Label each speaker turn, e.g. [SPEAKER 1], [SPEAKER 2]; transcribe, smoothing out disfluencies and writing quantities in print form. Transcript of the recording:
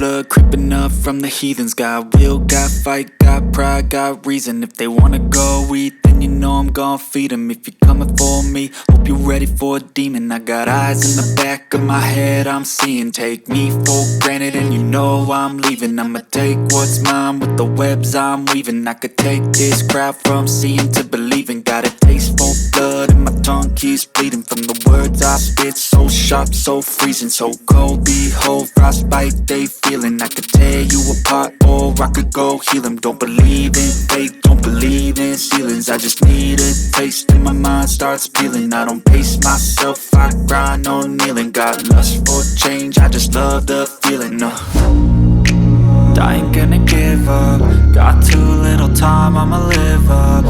[SPEAKER 1] blood creeping up from the heathens. Got will, got fight, got pride, got reason. If they wanna go eat, then you know I'm gon' feed them. If you're coming for me, hope you're ready for a demon. I got eyes in the back of my head, I'm seeing. Take me for granted and you know I'm leaving. I'ma take what's mine with the webs I'm weaving. I could take this crowd from seeing to believing. Got a taste for blood and my tongue keeps bleeding from the words I spit. So sharp, so freezing, so cold. Behold, frostbite they feeling. I could tear you apart or I could go heal them. Don't believe in fate, don't believe in ceilings. I just need a taste and my mind starts peeling. I don't pace myself, I grind on kneeling. Got lust for change, I just love the feeling. I ain't gonna give up. Got too little time, I'ma live up.